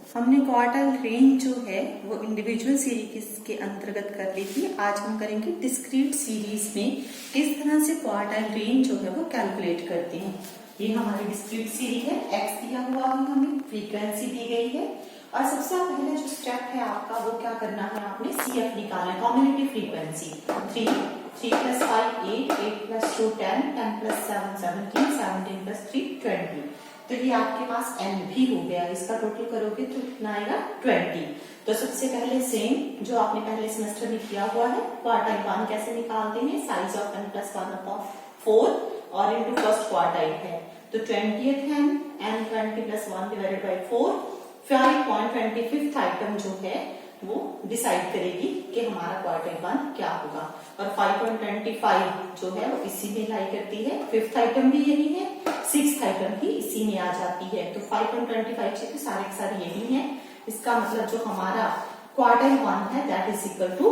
हमने quartile range जो है वो इंडिविजुअल सीरीज के अंतर्गत कर ली थी। आज हम करेंगे डिस्क्रीट सीरीज में किस तरह से क्वार्टाइल रेंज जो है वो कैलकुलेट करते हैं। ये हमारी डिस्क्रीट सीरीज है, एक्स दिया हुआ है, हमें फ्रीक्वेंसी दी गई है और सबसे पहले जो स्टेप है आपका वो क्या करना है, आपने CF निकालना है, कम्युलेटिव फ्रीक्वेंसी 3 + 5 8 8 + 2 10 10 + 7 17 17 + 3 20। तो ये आपके पास n भी हो गया, इसका टोटल करोगे तो कितना आएगा 20। तो सबसे पहले सेम जो आपने पहले सेमेस्टर में किया हुआ है, क्वार्टाइल 1 कैसे निकालते हैं, साइज ऑफ n + 1/4 और इनटू फर्स्ट क्वार्टाइल है तो 20th है n 20 + 1 / 4 5.25 आइटम जो है वो डिसाइड करेगी कि हमारा क्वार्टाइल 1 क्या होगा और 5.25 जो है वो इसी में लाई करती है। 5th आइटम भी यही है, 6th आइटम भी इसी में आ जाती है। तो 5.25 से सारे के सारे यही है। इसका मतलब जो हमारा क्वार्टाइल 1 है दैट इज इक्वल टू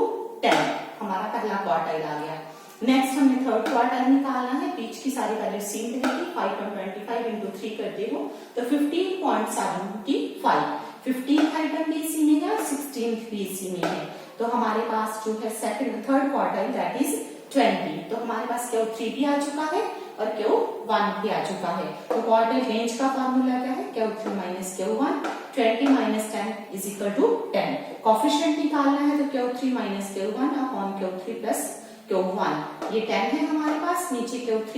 10, हमारा पहला क्वार्टाइल आ गया। नेक्स्ट हमने थर्ड क्वार्टाइल निकालना है, बीच की सारी वैल्यू सेम रहेगी। 5.25 इंटू 3 करते हो तो 15.75। 15th आइटम भी इसी में है, 16th भी इसी में है। तो हमारे पास जो है थर्ड क्वार्टाइल दैट इज 20। तो हमारे पास Q3 भी आ चुका है और Q1 भी आ चुका है। तो क्वार्टाइल रेंज का फॉर्मूला क्या है, Q3 - Q1 20 - 10 is equal to 10। Coefficient निकालना है तो Q3 - Q1 upon Q3 + Q1। ये 10 है हमारे पास, नीचे Q3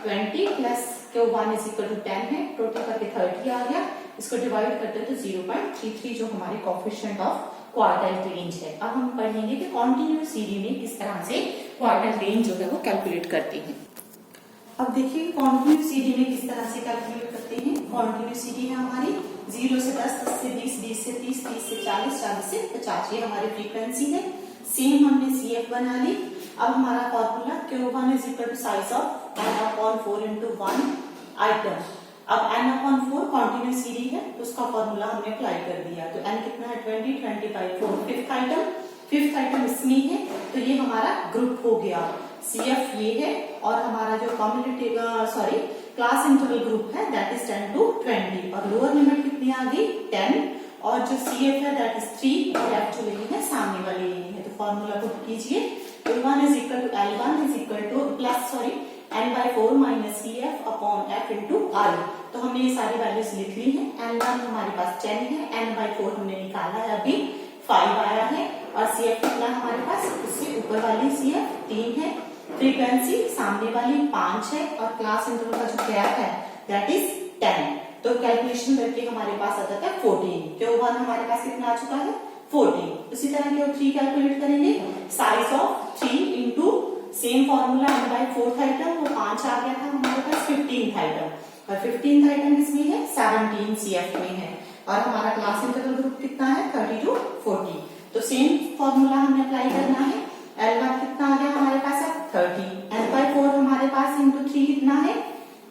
20 + Q1 is equal to 10 है, टोटल करके 30 आ गया। इसको डिवाइड करते हैं तो 0.33 जो हमारी कोफिशिएंट ऑफ क्वार्टाइल रेंज है। अब हम पढ़ेंगे कि कॉन्टिन्यूअस सीरीज में किस तरह से क्वार्टाइल रेंज जो है वो कैलकुलेट करते हैं। अब देखिए कॉन्टिन्यूअस सीरीज में किस तरह से कैलकुलेट करते हैं। कॉन्टिन्यूअस सीरीज है हमारी 0 से 10, 10 से 20, 20 से 30, 30 से 40, 40 से 50। ये हमारी फ्रीक्वेंसी है। सेम हमने CF बना ली। अब हमारा formula Q1 is equal to size of n/4 into 1 item. अब n/4 कॉन्टिन्यूअस सीरीज है तो उसका फॉर्मूला हमने अप्लाई कर दिया। तो n कितना है 20, 20/4 फिफ्थ आइटम इसमें है तो ये हमारा ग्रुप हो गया। CF ये है और हमारा जो क्लास इंटरवल ग्रुप है दैट इज 10 to 20 और लोअर लिमिट कितनी आ गई 10 और जो CF है दैट इज 3 और F जो लेनी है सामने वाली लेनी है। तो फॉर्मूला पुट कीजिए, L1 is equal to L1 is equal to n/4 - CF upon F into I। तो हमने ये सारी वैल्यूज लिख ली है। L1 हमारे पास 10 है, n/4 हमने निकाला है अभी 5 आया है और CF कितना हमारे पास, उससे ऊपर वाली CF 3 है, फ्रीक्वेंसी सामने वाली 5 है और क्लास इंटरवल का जो गैप है दैट इज 10। तो कैलकुलेशन करके हमारे पास आता है 14। Q1 हमारे पास कितना आ चुका है 14। उसी तरह Q3 कैलकुलेट करेंगे, size of 3 into same formula n/4 item वो 5 आ गया था हमारे पास 15th आइटम और 15th आइटम किसमें है 17 CF में है और हमारा क्लास इंटरवल ग्रुप कितना है 30 to 40। तो सेम फॉर्मूला हमने अप्लाई करना है। L1 कितना आ गया हमारे पास 30, n/4 हमारे पास इंटू 3 कितना है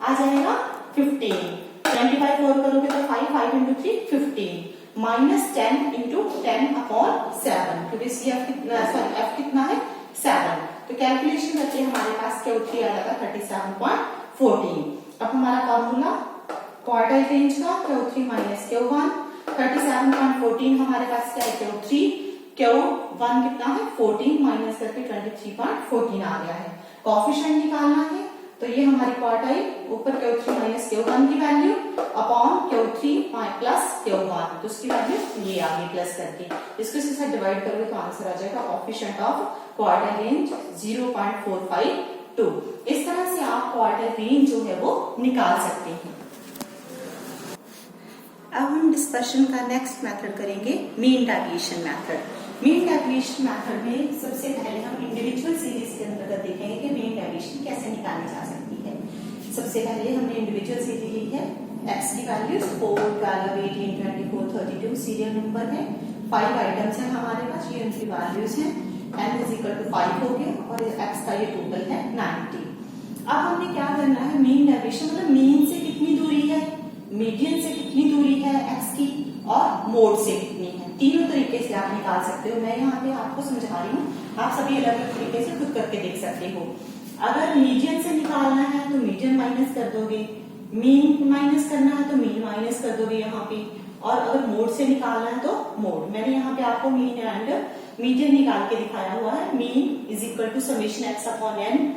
आ जाएगा 15। 20/4 करोगे तो 5 इंटू 3 15 माइनस 10 इंटू 10 अपॉन 7 क्योंकि F कितना है 7। तो कैलकुलेशन करके हमारे पास Q3 आ जाएगा 37.14। अब हमारा फॉर्मूला क्वार्टाइल रेंज का Q3 - Q1 37.14 हमारे पास क्या है Q3, Q1 कितना है 14 माइनस करके 23.14 आ गया है। कोफिशिएंट निकालना है तो ये हमारी क्वार्टाइल ऊपर Q3 - Q1 की वैल्यू अपॉन Q3 + Q1 तो उसकी वैल्यू ये आ गई प्लस करके। इसको इसके साथ डिवाइड करोगे तो आंसर आ जाएगा कोफिशिएंट ऑफ क्वार्टाइल रेंज 0.452। इस तरह से आप क्वार्टाइल रेंज जो है वो निकाल सकते हैं। अब हम डिस्कशन का नेक्स्ट मेथड करेंगे mean deviation method. Mean deviation method में सबसे पहले हम इंडिविजुअल सीरीज के अंतर्गत देखेंगे कि मीन डेविएशन कैसे निकाली जा सकती है। सबसे पहले हमने इंडिविजुअल सीरीज ली है, x की वैल्यूज 4 12 18 24 32 सीरियल नंबर है, 5 आइटम्स है हमारे पास, ये उनकी वैल्यूज है। n इज इक्वल टू 5 हो गया और x का ये टोटल है 90। अब हमने क्या करना है, मीन डेविएशन मतलब मीन से कितनी दूरी है, मीडियन से कितनी दूरी है x की और मोड से कितनी है। तीनों तरीके से आप निकाल सकते हो। मैं यहाँ पे आपको समझा रही हूँ, आप सभी अलग अलग तरीके से खुद करके देख सकते हो। अगर मीडियन से निकालना है तो मीडियन माइनस कर दोगे, मीन माइनस करना है तो मीन माइनस कर दोगे यहाँ पे और अगर मोड से निकालना है तो मोड। मैंने यहाँ पे आपको मीन एंड मीडियन निकाल के दिखाया हुआ है। Mean is equal to summation x upon n.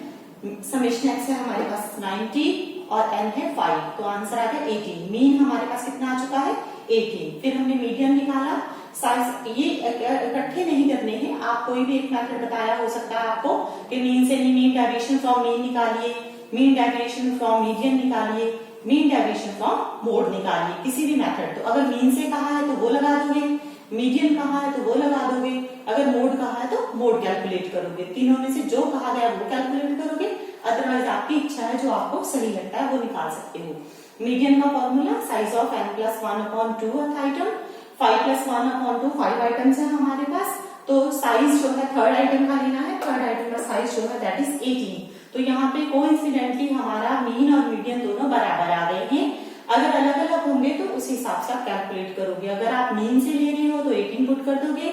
Summation x है हमारे पास 90 और एन है 5, तो आंसर आ गया 18। मीन हमारे पास कितना आ चुका है 18। फिर हमने मीडियन निकाला। साइज ये इकट्ठे नहीं करने हैं, आप कोई भी एक मेथड बताया हो सकता है आपको कि मीन से मीन डेविएशन फ्रॉम मीन निकालिए, मीन डेविएशन फ्रॉम मीडियन निकालिए, मीन डेविएशन फ्रॉम मोड निकालिए, किसी भी मेथड। तो अगर मीन से कहा है तो वो लगा दोगे, मीडियन कहा है तो वो लगा दोगे, अगर मोड कहा है तो मोड कैलकुलेट करोगे। तीनों में से जो कहा गया वो कैलकुलेट करोगे, अदरवाइज आपकी इच्छा है जो आपको सही लगता है वो निकाल सकते हो। मीडियन का formula size of n plus 1/2 item, 5 plus 1/2 5 items है हमारे पास, तो साइज जो है थर्ड आइटम का लेना है। थर्ड आइटम का साइज जो है दैट इज 18। तो यहाँ पे कोइंसिडेंटली हमारा मीन और मीडियन दोनों बराबर आ गए हैं। अगर अलग अलग होंगे तो उस हिसाब से आप कैलकुलेट करोगे। अगर आप मीन से ले रहे हो तो 18 पुट कर दोगे।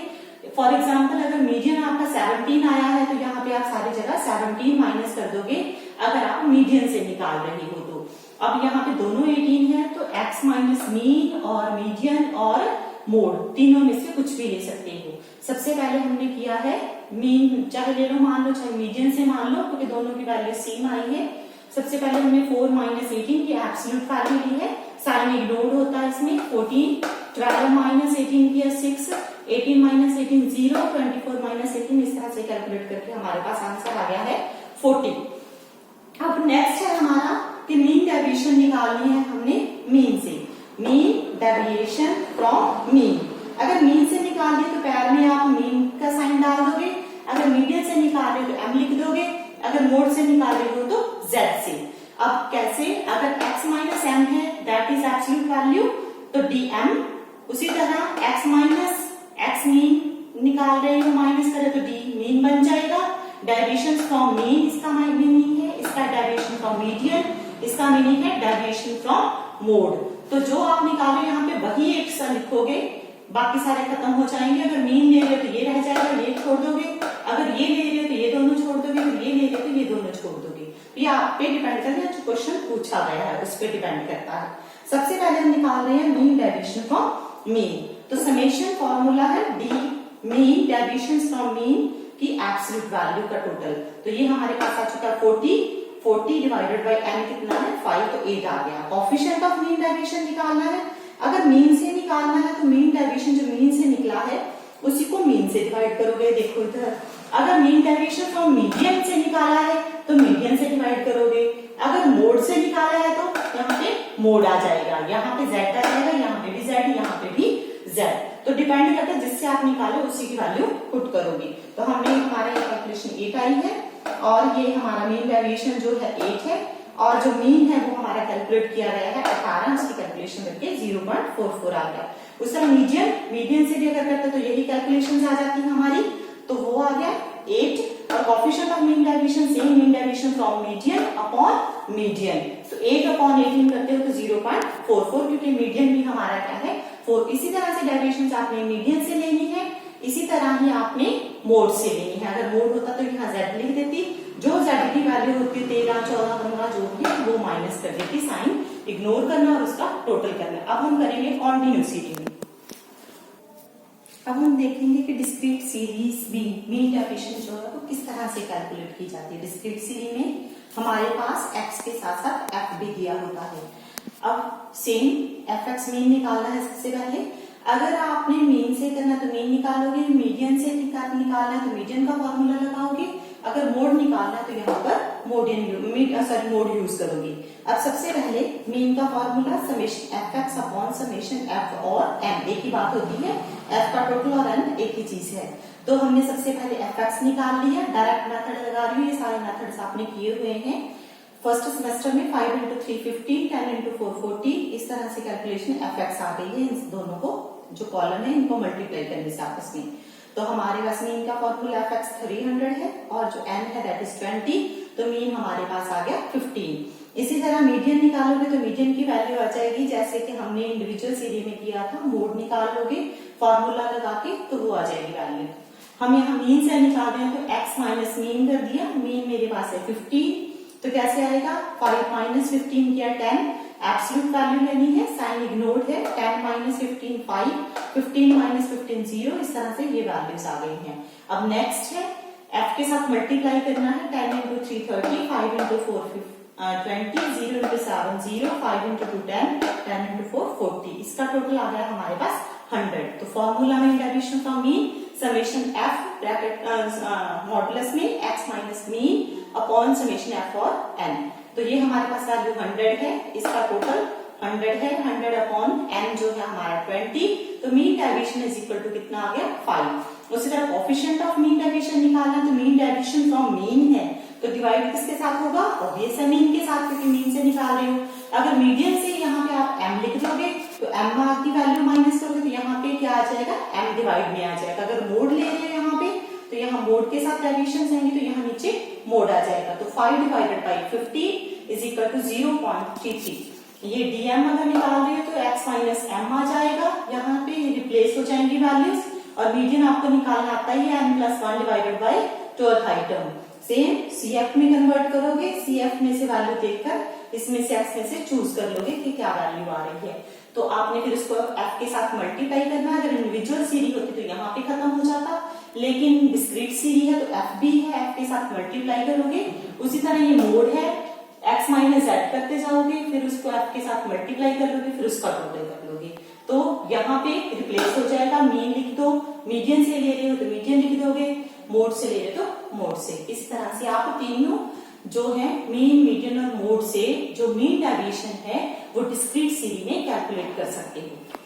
फॉर एग्जाम्पल अगर मीडियन आपका 17 आया है तो यहाँ पे आप सारी जगह 17 माइनस कर दोगे अगर आप मीडियन से निकाल रहे हो तो। अब यहाँ पे दोनों 18 है तो x माइनस मीन और मीडियन और मोड तीनों में से कुछ भी ले सकते हो। सबसे पहले हमने किया है मीन, चाहे ले लो मान लो चाहे मीडियन से मान लो, क्योंकि दोनों की वैल्यू सेम आई है। सबसे पहले हमने 4 माइनस 18 की एब्सोल्यूट वैल्यू ली है, साइन इग्नोर होता है इसमें। 14, 12 माइनस 18 किया 6, 18 माइनस 18 0, 24 माइनस 18, इस तरह से कैलकुलेट करके हमारे पास आंसर आ गया है 40। अब नेक्स्ट है हमारा कि मीन डेविएशन निकालनी है हमने मीन से। मीन डेविएशन फ्रॉम मीन, अगर मीन से निकाल दिए तो पैर में आप मीन का साइन डाल दोगे, अगर मीडियन से निकाल रहे हो तो m लिख दोगे, अगर मोड से निकाल रहे हो तो z से। अब कैसे, अगर x माइनस m है दैट इज एब्सोल्यूट वैल्यू तो dm, उसी तरह x माइनस x मीन निकाल रहे हो माइनस करे तो d मीन बन जाएगा। डेविएशन फ्रॉम मीन इसका मीनिंग है, इसका डेविएशन फ्रॉम मीडियन इसका मीनिंग है डेविएशन फ्रॉम मोड। तो जो आप निकालो यहाँ पे वही एक सा लिखोगे, बाकी सारे खत्म हो जाएंगे। अगर मीन ले रहे हो तो ये रह जाएगा, ये छोड़ दोगे, अगर ये ले रहे हो तो ये दोनों छोड़ दोगे, अगर ये ले रहे हो तो ये दोनों छोड़ दोगे। तो ये आप पे डिपेंड करता है, जो क्वेश्चन पूछा गया है उस पर डिपेंड करता है। सबसे पहले हम निकाल रहे हैं मीन डेविएशन फ्रॉम मीन, तो समेशन फॉर्मूला है D mean deviation from mean की एब्सोल्यूट वैल्यू का टोटल। तो ये हमारे पास आ चुका है 40 डिवाइडेड बाई n कितना है 5, तो 8 आ गया। कोएफिशिएंट ऑफ मीन डेविएशन निकालना है। अगर मीन से निकालना है तो मीन डेविएशन जो मीन से निकला है उसी को मीन से डिवाइड करोगे। देखो इधर, अगर मीन डेविएशन फ्रॉम मीडियन से निकाला है तो मीडियन से डिवाइड करोगे, अगर मोड से निकाला है तो यहाँ पे मोड आ जाएगा, यहाँ पे z आ जाएगा, यहाँ पे भी z, यहाँ पे भी z। तो डिपेंड करता है जिससे आप निकालो उसी की वैल्यू पुट करोगे। तो हमने हमारा ये कैलकुलेशन 8 आई है और ये हमारा मीन डेविएशन जो है 8 है और जो मीन है वो हमारा कैलकुलेट किया गया है 18, उसकी कैलकुलेशन करके 0.44 आ गया। उस तरह मीडियन से भी अगर करते तो यही कैलकुलेशन आ जाती है हमारी, तो वो आ गया 8 और coefficient of mean deviation same mean deviation from median upon median, तो 8 अपॉन 18 करते हो तो 0.44, क्योंकि मीडियन भी हमारा क्या है 4। इसी तरह से डेविएशन आपने मीडियन से लेनी है, इसी तरह ही आपने मोड से लेनी है। अगर मोड होता तो यहाँ z लिख देती, जो z की वैल्यू होती है 13, 14, 15 जो भी वो माइनस कर देती, साइन इग्नोर करना और उसका टोटल करना। अब हम करेंगे कॉन्टिन्यूसिटी में। अब हम देखेंगे कि डिस्क्रीट सीरीज मीन डेविएशन जो है वो किस तरह से कैलकुलेट की जाती है। डिस्क्रीट सीरीज में हमारे पास x के साथ साथ f भी दिया होता है। अब सेम fx मीन निकालना है। सबसे पहले अगर आपने मीन से करना तो मीन निकालोगे, मीडियन से निकालना है तो मीडियन का फॉर्मूला लगाओगे, अगर मोड निकालना है तो यहाँ पर मोड यूज करोगे। अब सबसे पहले मीन का formula summation fx upon summation f और m, एक ही बात होती है, f का टोटल और n एक ही चीज है। तो हमने सबसे पहले fx निकाल लिया, डायरेक्ट मेथड लगा रही हूँ, ये सारे मेथड्स आपने किए हुए हैं फर्स्ट सेमेस्टर में। 5 into 350, 10 into 440, इस तरह से कैलकुलेशन fx आ गई है। इन दोनों को जो कॉलम है इनको मल्टीप्लाई करने से आपस में, तो हमारे पास मीन का फॉर्मूला fx 300 है और जो n है दैट इज 20, तो मीन हमारे पास आ गया 15। इसी तरह मीडियन निकालोगे तो मीडियन की वैल्यू आ जाएगी जैसे कि हमने इंडिविजुअल सीरीज में किया था, मोड निकालोगे फॉर्मूला लगा के तो वो आ जाएगी वैल्यू। हम यहाँ मीन से निकाल रहे हैं तो x माइनस मीन कर दिया, मीन मेरे पास है 15, तो कैसे आएगा 5 माइनस 15 किया 10, एब्सोल्यूट वैल्यू लेनी है, साइन इग्नोर्ड है, 10 माइनस 15 5, 15 माइनस 15 0, इस तरह से ये वैल्यूज आ गई हैं। अब नेक्स्ट है f के साथ मल्टीप्लाई करना है, 10 into 3 30, 5 into 4 20, 0 into 7 0, 5 into 2 10, 10 into 4 40, इसका टोटल आ गया हमारे पास 100। तो फॉर्मूला में deviation from mean summation f bracket modulus में x minus mean upon summation f और n। तो ये हमारे पास वैल्यू 100 है, इसका टोटल 100 है, 100 अपॉन n जो है हमारा 20, तो mean deviation is equal to कितना आ गया 5। उसी तरह कोएफिशिएंट ऑफ मीन डेविएशन निकालना, तो मीन डेविएशन फ्रॉम मीन है तो डिवाइड किसके साथ होगा, ऑब्वियस है मीन के साथ, क्योंकि मीन से निकाल रहे हो। अगर मीडियन से यहाँ पे आप m लिख दोगे तो m की वैल्यू माइनस करोगे तो यहाँ पे क्या आ जाएगा, m डिवाइड में आ जाएगा। अगर मोड ले रहे हो यहाँ पे तो यहाँ मोड के साथ डेविएशन आएंगे तो यहाँ नीचे मोड आ जाएगा। तो 5 divided by 50 is equal to 0.33। ये dm अगर निकाल रहे हो तो x माइनस m आ जाएगा, यहाँ पे रिप्लेस हो जाएंगी वैल्यूज। और मीडियन आपको निकालना आता ही है n plus 1 divided by 12 item. Same CF में कन्वर्ट करोगे, CF में से वैल्यू देखकर इसमें से x में से चूज कर लोगे कि क्या वैल्यू आ रही है। तो आपने फिर उसको f के साथ मल्टीप्लाई करना है। अगर इंडिविजुअल सीरीज होती तो यहाँ पे खत्म हो जाता, लेकिन डिस्क्रीट सीरीज है तो f भी है, f के साथ मल्टीप्लाई करोगे। उसी तरह ये मोड है, x माइनस z करते जाओगे, फिर उसको f के साथ मल्टीप्लाई कर लोगे, फिर उसका टोटल कर लोगे। तो यहाँ पे रिप्लेस हो जाएगा, मीन लिख दो, मीडियन से ले रहे हो तो मीडियन लिख दोगे, मोड से ले रहे हो तो मोड से। इस तरह से आप तीनों जो है मीन, मीडियन और मोड से जो मीन डेविएशन है वो डिस्क्रीट सीरीज में कैलकुलेट कर सकते हो।